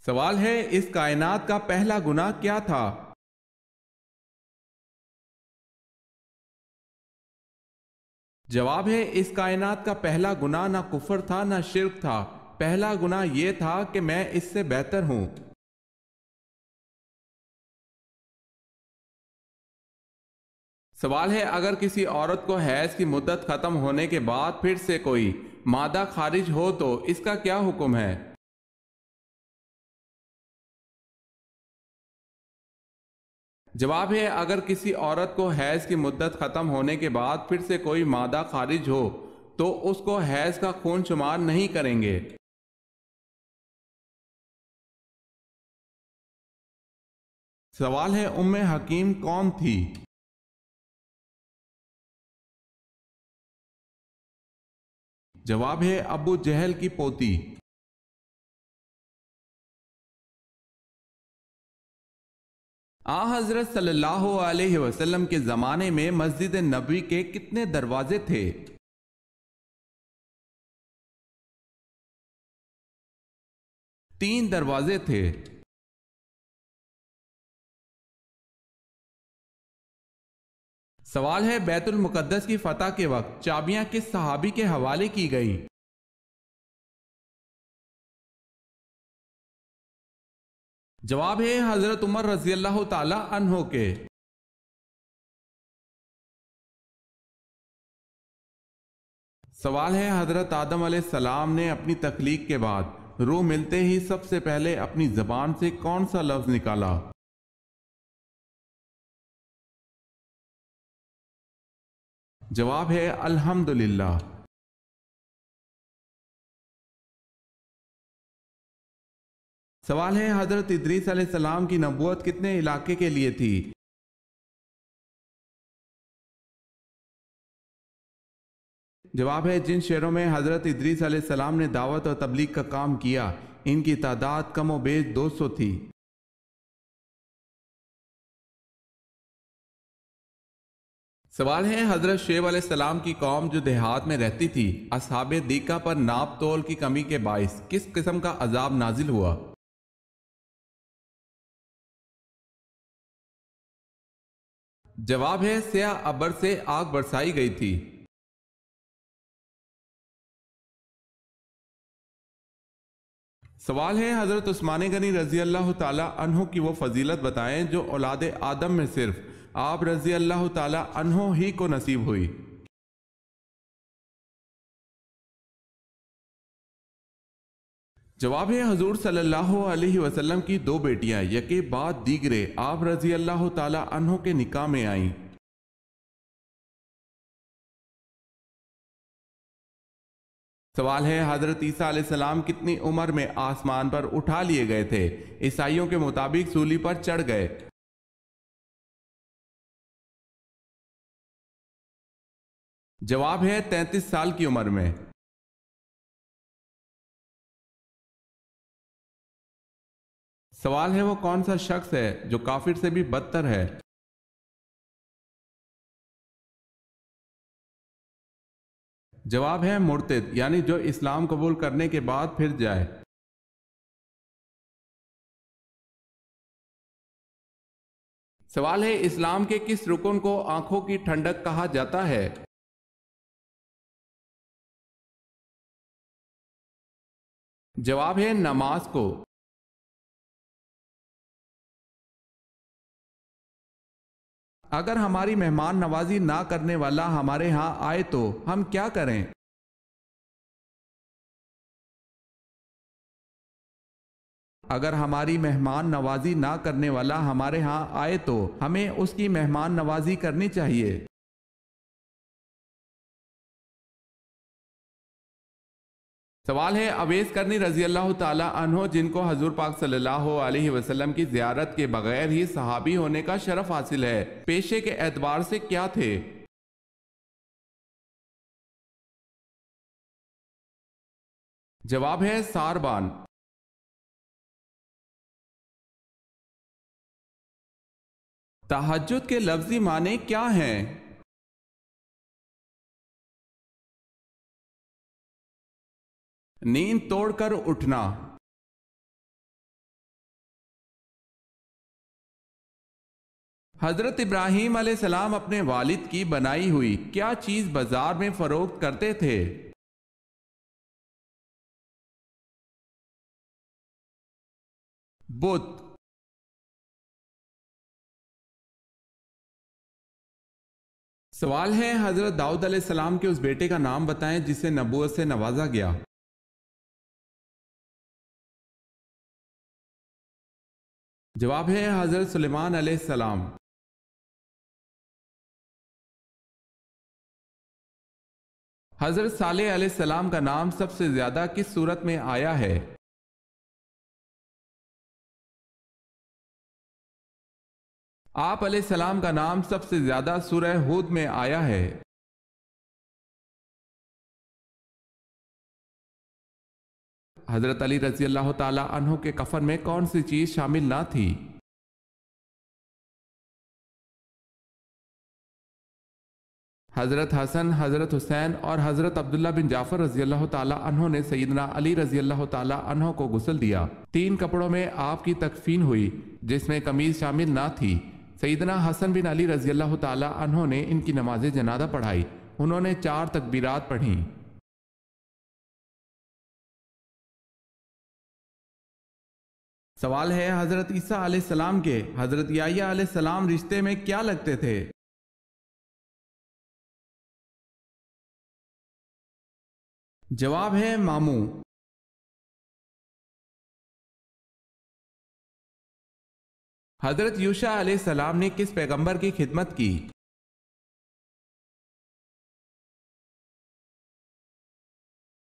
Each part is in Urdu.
سوال ہے، اس کائنات کا پہلا گناہ کیا تھا؟ جواب ہے، اس کائنات کا پہلا گناہ نہ کفر تھا نہ شرک تھا، پہلا گناہ یہ تھا کہ میں اس سے بہتر ہوں۔ سوال ہے، اگر کسی عورت کو حیض کی مدت ختم ہونے کے بعد پھر سے کوئی مادہ خارج ہو تو اس کا کیا حکم ہے؟ جواب ہے، اگر کسی عورت کو حیض کی مدت ختم ہونے کے بعد پھر سے کوئی مادہ خارج ہو تو اس کو حیض کا خون شمار نہیں کریں گے۔ سوال ہے، ام حکیم کون تھی؟ جواب ہے، ابو جہل کی پوتی۔ حضرت صلی اللہ علیہ وسلم کے زمانے میں مسجد نبوی کے کتنے دروازے تھے؟ 3 دروازے تھے۔ سوال ہے، بیت المقدس کی فتح کے وقت چابیاں کس صحابی کے حوالے کی گئیں؟ جواب ہے، حضرت عمر رضی اللہ تعالی عنہ کے۔ سوال ہے، حضرت آدم علیہ السلام نے اپنی تخلیق کے بعد روح ملتے ہی سب سے پہلے اپنی زبان سے کون سا لفظ نکالا؟ جواب ہے، الحمدللہ۔ سوال ہے، حضرت ادریس علیہ السلام کی نبوت کتنے علاقے کے لیے تھی؟ جواب ہے، جن شہروں میں حضرت ادریس علیہ السلام نے دعوت اور تبلیغ کا کام کیا ان کی تعداد کم و بیش 200 تھی۔ سوال ہے، حضرت شعیب علیہ السلام کی قوم جو دیہات میں رہتی تھی، اصحاب دیکا پر ناپ تول کی کمی کے باعث کس قسم کا عذاب نازل ہوا؟ جواب ہے، سیاہ ابر سے آگ برسائی گئی تھی۔ سوال ہے، حضرت عثمان غنی رضی اللہ تعالی عنہ کی وہ فضیلت بتائیں جو اولاد آدم میں صرف آپ رضی اللہ تعالی عنہ ہی کو نصیب ہوئی۔ جواب ہے، حضور صلی اللہ علیہ وسلم کی 2 بیٹیاں یکے بعد دیگرے آپ رضی اللہ تعالی عنہ کے نکاح میں آئیں۔ سوال ہے، حضرت عیسیٰ علیہ السلام کتنی عمر میں آسمان پر اٹھا لیے گئے تھے؟ عیسائیوں کے مطابق سولی پر چڑھ گئے۔ جواب ہے، 33 سال کی عمر میں۔ سوال ہے، وہ کون سا شخص ہے جو کافر سے بھی بدتر ہے؟ جواب ہے، مرتد، یعنی جو اسلام قبول کرنے کے بعد پھر جائے۔ سوال ہے، اسلام کے کس رکن کو آنکھوں کی ٹھنڈک کہا جاتا ہے؟ جواب ہے، نماز کو۔ اگر ہماری مہمان نوازی نہ کرنے والا ہمارے ہاں آئے تو ہم کیا کریں؟ اگر ہماری مہمان نوازی نہ کرنے والا ہمارے ہاں آئے تو ہمیں اس کی مہمان نوازی کرنی چاہیے۔ سوال ہے، اویس کرنی رضی اللہ تعالی عنہ جن کو حضور پاک صلی اللہ علیہ وسلم کی زیارت کے بغیر ہی صحابی ہونے کا شرف حاصل ہے، پیشے کے اعتبار سے کیا تھے؟ جواب ہے، ساربان۔ تہجد کے لفظی معنی کیا ہیں؟ نیند توڑ کر اٹھنا۔ حضرت ابراہیم علیہ السلام اپنے والد کی بنائی ہوئی کیا چیز بازار میں فروخت کرتے تھے؟ بت۔ سوال ہے حضرت داؤد علیہ السلام کے اس بیٹے کا نام بتائیں جسے نبوت سے نوازا گیا۔ جواب ہے حضرت سلیمان علیہ السلام۔ حضرت صالح علیہ السلام کا نام سب سے زیادہ کس صورت میں آیا ہے؟ آپ علیہ السلام کا نام سب سے زیادہ سورہ ہود میں آیا ہے۔ حضرت علی رضی اللہ تعالی عنہ کے کفن میں کون سی چیز شامل نہ تھی؟ حضرت حسن، حضرت حسین اور حضرت عبداللہ بن جعفر رضی اللہ تعالی عنہ نے سیدنا علی رضی اللہ تعالی عنہ کو غسل دیا۔ 3 کپڑوں میں آپ کی تکفین ہوئی جس میں قمیض شامل نہ تھی۔ سیدنا حسن بن علی رضی اللہ تعالی عنہ نے ان کی نماز جنازہ پڑھائی۔ انہوں نے 4 تکبیرات پڑھیں۔ سوال ہے حضرت عیسیٰ علیہ السلام کے حضرت یحییٰ علیہ السلام رشتے میں کیا لگتے تھے؟ جواب ہے ماموں۔ حضرت یوشع علیہ السلام نے کس پیغمبر کی خدمت کی؟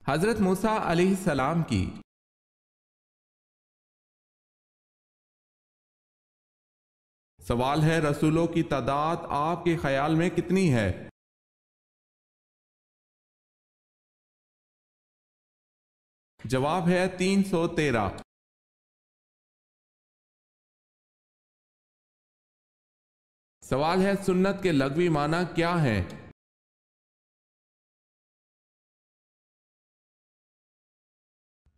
حضرت موسیٰ علیہ السلام کی۔ سوال ہے رسولوں کی تعداد آپ کے خیال میں کتنی ہے؟ جواب ہے 313۔ سوال ہے سنت کے لغوی معنی کیا ہیں؟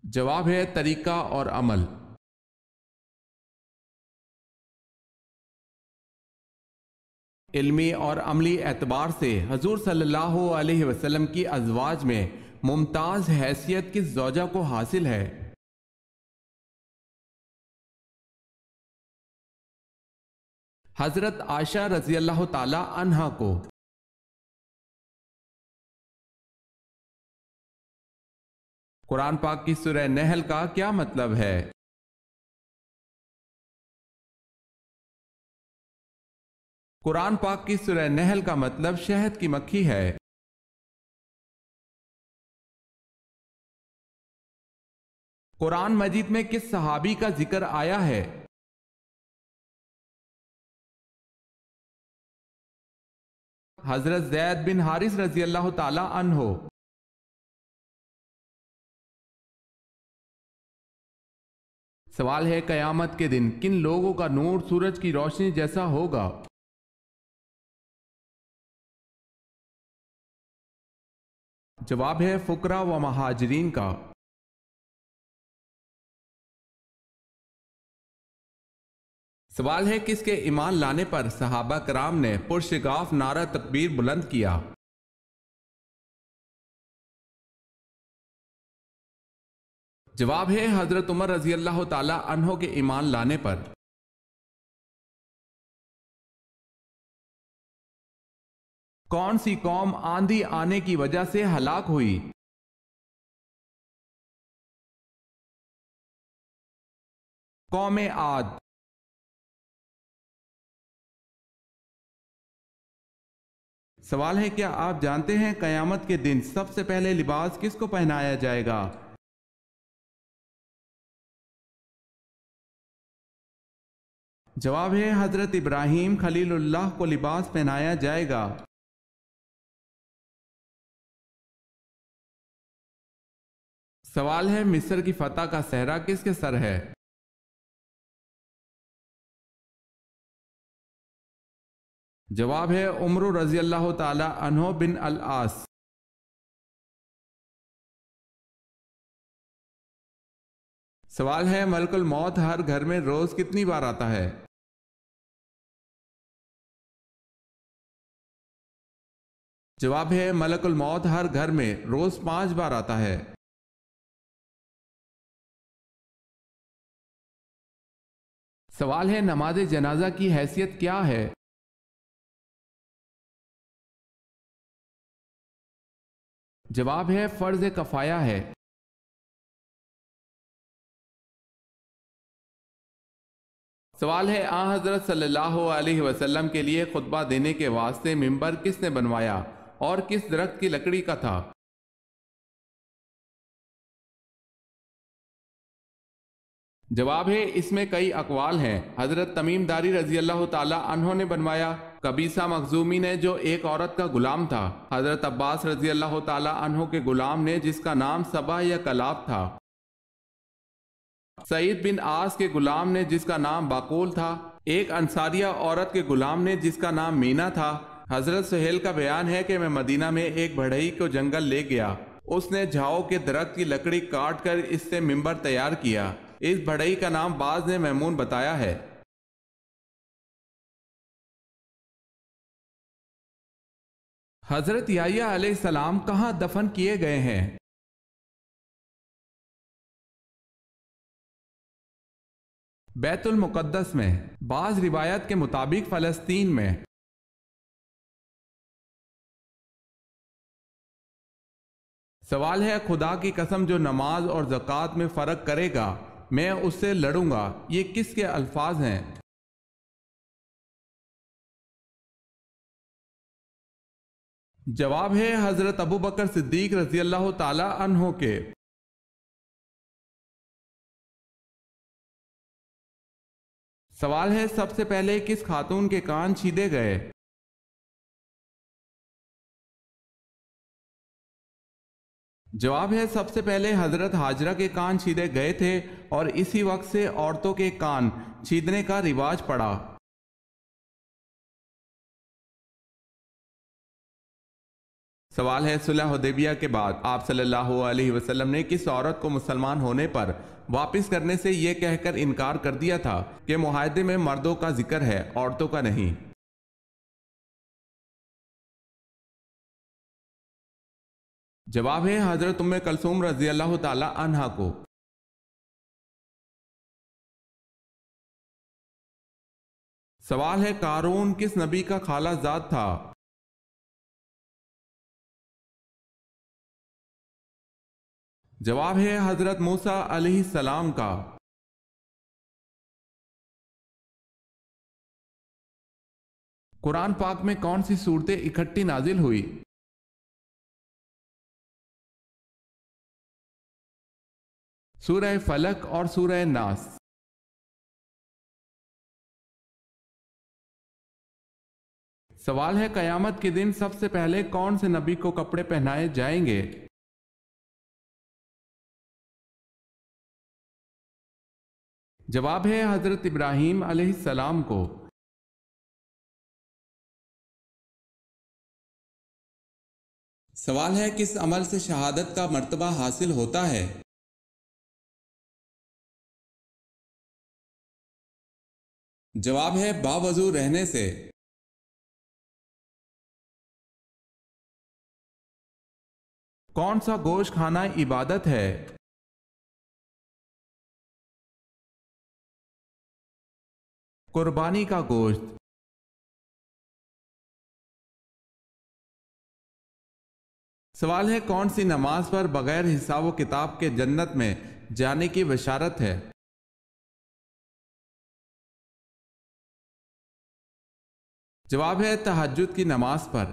جواب ہے طریقہ اور عمل۔ علمی اور عملی اعتبار سے حضور صلی اللہ علیہ وسلم کی ازواج میں ممتاز حیثیت کس زوجہ کو حاصل ہے؟ حضرت عائشہ رضی اللہ تعالی عنہا کو۔ قرآن پاک کی سورہ نحل کا کیا مطلب ہے؟ قرآن پاک کی سورہ نحل کا مطلب شہد کی مکھی ہے۔ قرآن مجید میں کس صحابی کا ذکر آیا ہے؟ حضرت زید بن حارث رضی اللہ تعالی عنہ۔ سوال ہے قیامت کے دن کن لوگوں کا نور سورج کی روشنی جیسا ہوگا؟ جواب ہے فقراء و مہاجرین کا۔ سوال ہے کس کے ایمان لانے پر صحابہ کرام نے پرشگاف نعرہ تکبیر بلند کیا؟ جواب ہے حضرت عمر رضی اللہ تعالی عنہ کے ایمان لانے پر۔ کون سی قوم آندھی آنے کی وجہ سے ہلاک ہوئی؟ قوم عاد۔ سوال ہے کیا آپ جانتے ہیں قیامت کے دن سب سے پہلے لباس کس کو پہنایا جائے گا؟ جواب ہے حضرت ابراہیم خلیل اللہ کو لباس پہنایا جائے گا۔ سوال ہے مصر کی فتح کا صحرا کس کے سر ہے؟ جواب ہے عمر رضی اللہ تعالی عنہ بن العاص۔ سوال ہے ملک الموت ہر گھر میں روز کتنی بار آتا ہے؟ جواب ہے ملک الموت ہر گھر میں روز 5 بار آتا ہے۔ سوال ہے نماز جنازہ کی حیثیت کیا ہے؟ جواب ہے فرض کفایہ ہے۔ سوال ہے حضرت صلی اللہ علیہ وسلم کے لیے خطبہ دینے کے واسطے ممبر کس نے بنوایا اور کس درخت کی لکڑی کا تھا؟ جواب ہے اس میں کئی اقوال ہیں۔ حضرت تمیم داری رضی اللہ تعالی عنہ نے بنوایا، قبیصہ مخزومی نے جو ایک عورت کا غلام تھا، حضرت عباس رضی اللہ تعالی عنہ کے غلام نے جس کا نام صبا یا کلاب تھا، سعید بن عاص کے غلام نے جس کا نام باقول تھا، ایک انصاریہ عورت کے غلام نے جس کا نام مینا تھا۔ حضرت سہیل کا بیان ہے کہ میں مدینہ میں ایک بڑھئی کو جنگل لے گیا، اس نے جھاؤ کے درخت کی لکڑی کاٹ کر اس سے ممبر تیار کیا، اس بڑھئی کا نام بعض نے میمون بتایا ہے۔ حضرت یحییٰ علیہ السلام کہاں دفن کیے گئے ہیں؟ بیت المقدس میں، بعض روایت کے مطابق فلسطین میں۔ سوال ہے خدا کی قسم جو نماز اور زکوٰۃ میں فرق کرے گا میں اس سے لڑوں گا، یہ کس کے الفاظ ہیں؟ جواب ہے حضرت ابوبکر صدیق رضی اللہ تعالی عنہ کے۔ سوال ہے سب سے پہلے کس خاتون کے کان چھیدے گئے؟ جواب ہے سب سے پہلے حضرت ہاجرہ کے کان چھیدے گئے تھے اور اسی وقت سے عورتوں کے کان چھیدنے کا رواج پڑا۔ سوال ہے صلح حدیبیہ کے بعد آپ صلی اللہ علیہ وسلم نے کس عورت کو مسلمان ہونے پر واپس کرنے سے یہ کہہ کر انکار کر دیا تھا کہ معاہدے میں مردوں کا ذکر ہے، عورتوں کا نہیں؟ جواب ہے حضرت ام کلثوم رضی اللہ تعالی عنہا کو۔ سوال ہے قارون کس نبی کا خالہ زاد تھا؟ جواب ہے حضرت موسیٰ علیہ السلام کا۔ قرآن پاک میں کون سی صورتیں اکٹھی نازل ہوئی؟ سورہ فلق اور سورہ ناس۔ سوال ہے قیامت کے دن سب سے پہلے کون سے نبی کو کپڑے پہنائے جائیں گے؟ جواب ہے حضرت ابراہیم علیہ السلام کو۔ سوال ہے کس عمل سے شہادت کا مرتبہ حاصل ہوتا ہے؟ جواب ہے باوضو رہنے سے۔ کون سا گوشت کھانا عبادت ہے؟ قربانی کا گوشت۔ سوال ہے کون سی نماز پر بغیر حساب و کتاب کے جنت میں جانے کی بشارت ہے؟ جواب ہے تہجد کی نماز پر۔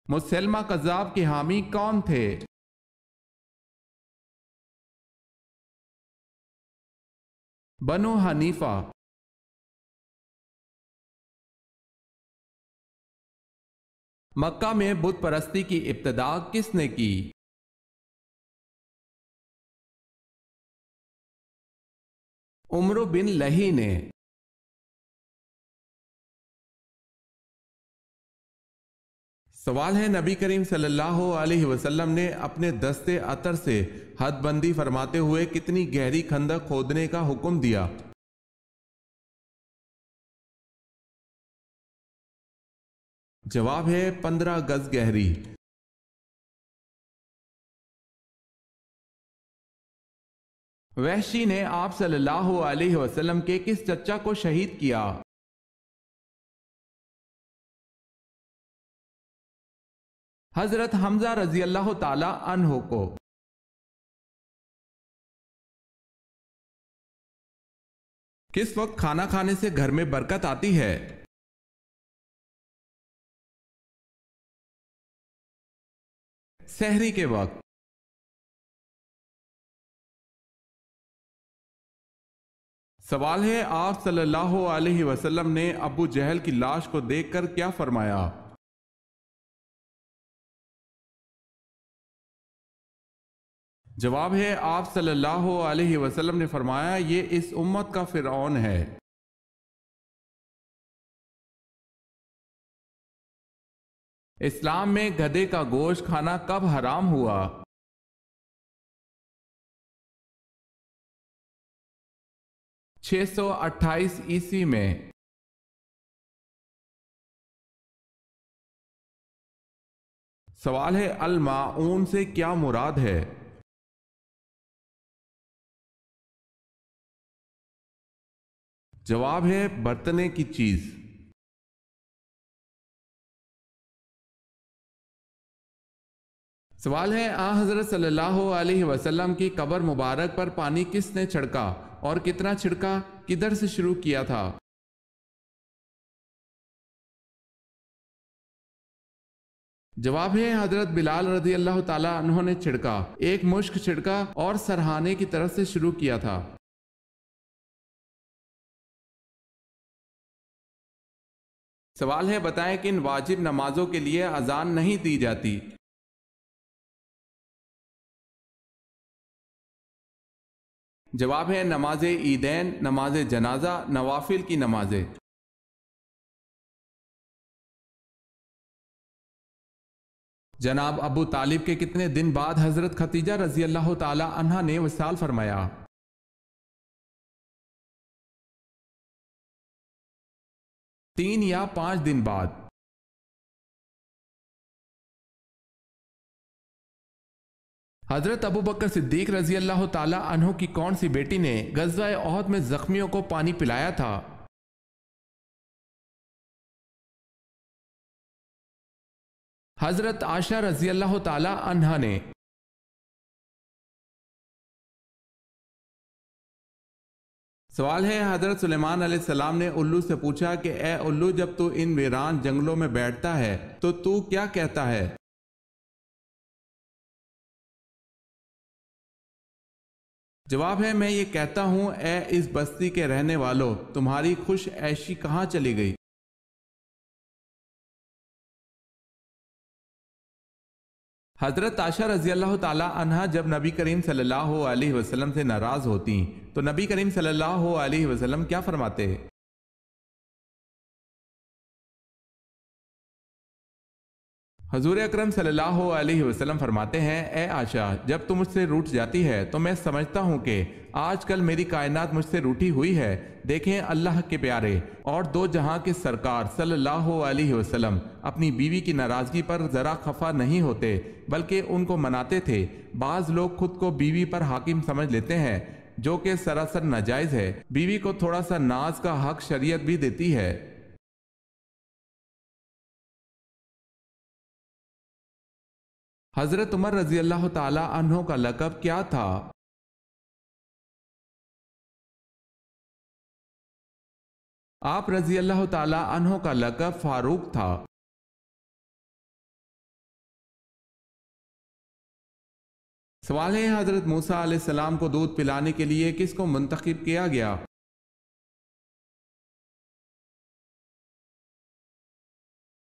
مسلمہ کذاب کے حامی کون تھے؟ بنو حنیفہ۔ مکہ میں بت پرستی کی ابتدا کس نے کی؟ عمرو بن لہی نے۔ سوال ہے نبی کریم صلی اللہ علیہ وسلم نے اپنے دستے عطر سے حد بندی فرماتے ہوئے کتنی گہری خندق کھودنے کا حکم دیا؟ جواب ہے 15 گز گہری۔ وحشی نے آپ صلی اللہ علیہ وسلم کے کس چچا کو شہید کیا؟ حضرت حمزہ رضی اللہ تعالی عنہ کو۔ کس وقت کھانا کھانے سے گھر میں برکت آتی ہے؟ سحری کے وقت۔ سوال ہے آپ صلی اللہ علیہ وسلم نے ابو جہل کی لاش کو دیکھ کر کیا فرمایا؟ جواب ہے آپ صلی اللہ علیہ وسلم نے فرمایا یہ اس امت کا فرعون ہے۔ اسلام میں گدھے کا گوشت کھانا کب حرام ہوا؟ چھ سو 28 عیسوی میں۔ سوال ہے الماعون سے کیا مراد ہے؟ جواب ہے برتنے کی چیز۔ سوال ہے حضرت صلی اللہ علیہ وسلم کی قبر مبارک پر پانی کس نے چھڑکا اور کتنا چھڑکا، کدھر سے شروع کیا تھا؟ جواب ہے حضرت بلال رضی اللہ تعالی عنہ نے چھڑکا، ایک مشک چھڑکا اور سرہانے کی طرف سے شروع کیا تھا۔ سوال ہے بتائیں کہ ان واجب نمازوں کے لیے اذان نہیں دی جاتی؟ جواب ہے نماز عیدین، نماز جنازہ، نوافل کی نمازیں۔ جناب ابو طالب کے کتنے دن بعد حضرت خدیجہ رضی اللہ تعالی عنہا نے وصال فرمایا؟ 3 یا 5 دن بعد۔ حضرت ابو بکر صدیق رضی اللہ تعالی عنہ کی کون سی بیٹی نے غزوہ احد میں زخمیوں کو پانی پلایا تھا؟ حضرت عائشہ رضی اللہ تعالی عنہا نے۔ سوال ہے حضرت سلیمان علیہ السلام نے الو سے پوچھا کہ اے الو جب تو ان ویران جنگلوں میں بیٹھتا ہے تو کیا کہتا ہے؟ جواب ہے میں یہ کہتا ہوں اے اس بستی کے رہنے والوں، تمہاری خوش عیشی کہاں چلی گئی؟ حضرت عائشہ رضی اللہ تعالی عنہا جب نبی کریم صلی اللہ علیہ وسلم سے ناراض ہوتی تو نبی کریم صلی اللہ علیہ وسلم کیا فرماتے؟ حضور اکرم صلی اللہ علیہ وسلم فرماتے ہیں اے عائشہ جب تم مجھ سے روٹھ جاتی ہے تو میں سمجھتا ہوں کہ آج کل میری کائنات مجھ سے روٹھی ہوئی ہے۔ دیکھیں اللہ کے پیارے اور دو جہاں کے سرکار صلی اللہ علیہ وسلم اپنی بیوی کی ناراضگی پر ذرا خفا نہیں ہوتے بلکہ ان کو مناتے تھے۔ بعض لوگ خود کو بیوی پر حاکم سمجھ لیتے ہیں جو کہ سراسر ناجائز ہے۔ بیوی کو تھوڑا سا ناز کا حق شریعت بھی دیتی ہے۔ حضرت عمر رضی اللہ تعالی عنہ کا لقب کیا تھا؟ آپ رضی اللہ تعالی عنہ کا لقب فاروق تھا۔ سوال ہے حضرت موسیٰ علیہ السلام کو دودھ پلانے کے لیے کس کو منتخب کیا گیا؟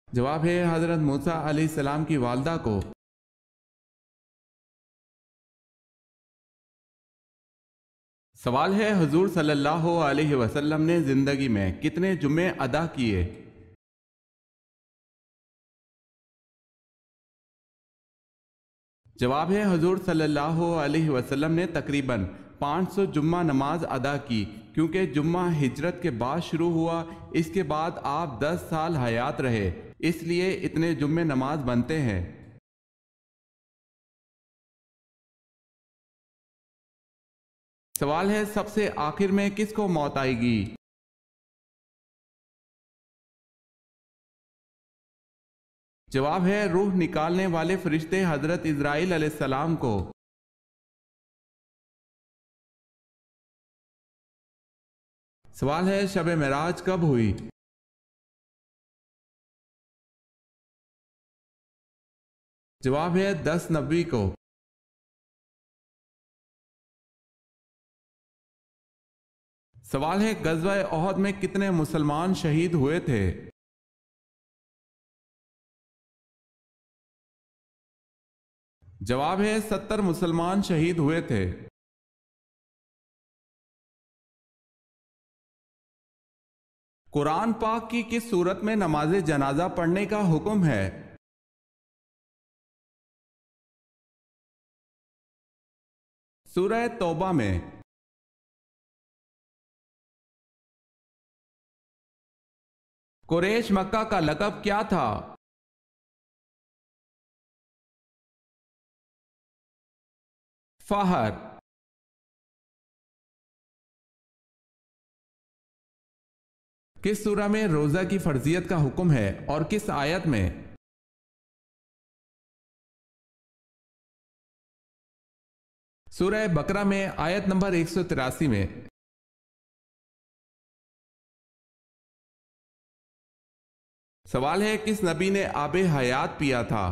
جواب ہے حضرت موسیٰ علیہ السلام کی والدہ کو۔ سوال ہے حضور صلی اللہ علیہ وسلم نے زندگی میں کتنے جمعے ادا کیے؟ جواب ہے حضور صلی اللہ علیہ وسلم نے تقریباً 500 جمعہ نماز ادا کی کیونکہ جمعہ ہجرت کے بعد شروع ہوا۔ اس کے بعد آپ 10 سال حیات رہے۔ اس لیے اتنے جمعے نماز بنتے ہیں۔ سوال ہے سب سے آخر میں کس کو موت آئے گی؟ جواب ہے روح نکالنے والے فرشتے حضرت اسرائیل علیہ السلام کو۔ سوال ہے شب معراج کب ہوئی؟ جواب ہے 10 نوی کو۔ سوال ہے غزوہ احد میں کتنے مسلمان شہید ہوئے تھے؟ جواب ہے 70 مسلمان شہید ہوئے تھے۔ قرآن پاک کی کس صورت میں نماز جنازہ پڑھنے کا حکم ہے؟ سورہ توبہ میں۔ قریش مکہ کا لقب کیا تھا؟ فہر۔ کس سورہ میں روزہ کی فرضیت کا حکم ہے اور کس آیت میں؟ سورہ بقرہ میں آیت نمبر 183 میں۔ سوال ہے کس نبی نے آب حیات پیا تھا؟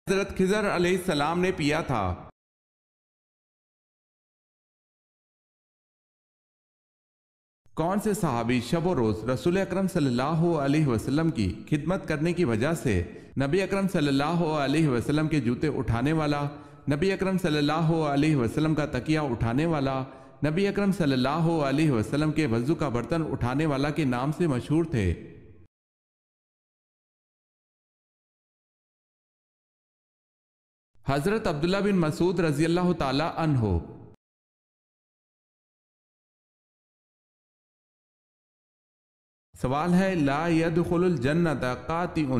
حضرت خضر علیہ السلام نے پیا تھا۔ کون سے صحابی شب و روز رسول اکرم صلی اللہ علیہ وسلم کی خدمت کرنے کی وجہ سے نبی اکرم صلی اللہ علیہ وسلم کے جوتے اٹھانے والا، نبی اکرم صلی اللہ علیہ وسلم کا تکیہ اٹھانے والا، نبی اکرم صلی اللہ علیہ وسلم کے وضو کا برتن اٹھانے والا کے نام سے مشہور تھے؟ حضرت عبداللہ بن مسعود رضی اللہ تعالی عنہ۔ سوال ہے لا يدخل الجنت قاطع،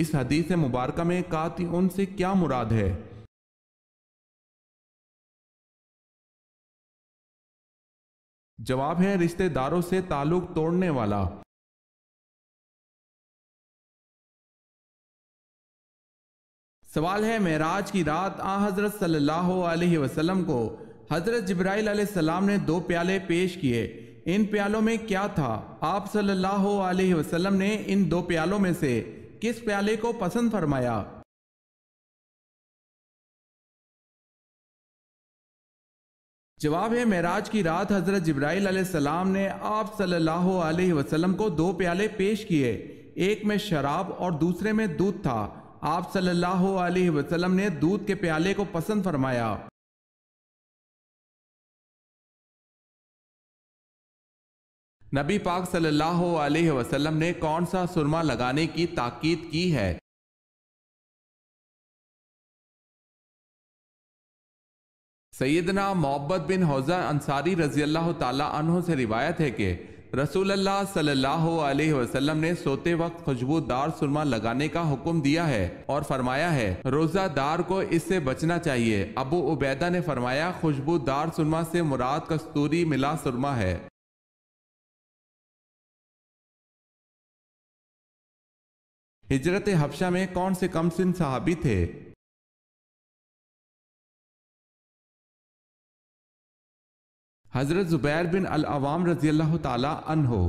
اس حدیث مبارکہ میں قاطع سے کیا مراد ہے؟ جواب ہے رشتہ داروں سے تعلق توڑنے والا۔ سوال ہے معراج کی رات آن حضرت صلی اللہ علیہ وسلم کو حضرت جبرائیل علیہ السلام نے 2 پیالے پیش کیے، ان پیالوں میں کیا تھا؟ آپ صلی اللہ علیہ وسلم نے ان 2 پیالوں میں سے کس پیالے کو پسند فرمایا؟ جواب ہے معراج کی رات حضرت جبرائیل علیہ السلام نے آپ صلی اللہ علیہ وسلم کو 2 پیالے پیش کیے، ایک میں شراب اور دوسرے میں دودھ تھا، آپ صلی اللہ علیہ وسلم نے دودھ کے پیالے کو پسند فرمایا۔ نبی پاک صلی اللہ علیہ وسلم نے کون سا سرما لگانے کی تاکید کی ہے؟ سیدنا معبد بن حوزہ انصاری رضی اللہ تعالی عنہ سے روایت ہے کہ رسول اللہ صلی اللہ علیہ وسلم نے سوتے وقت خوشبودار سرما لگانے کا حکم دیا ہے اور فرمایا ہے روزہ دار کو اس سے بچنا چاہیے۔ ابو عبیدہ نے فرمایا خوشبودار سرما سے مراد کستوری ملا سرما ہے۔ ہجرت حبشہ میں کون سے کم سن صحابی تھے؟ حضرت زبیر بن العوام رضی اللہ تعالی عنہ۔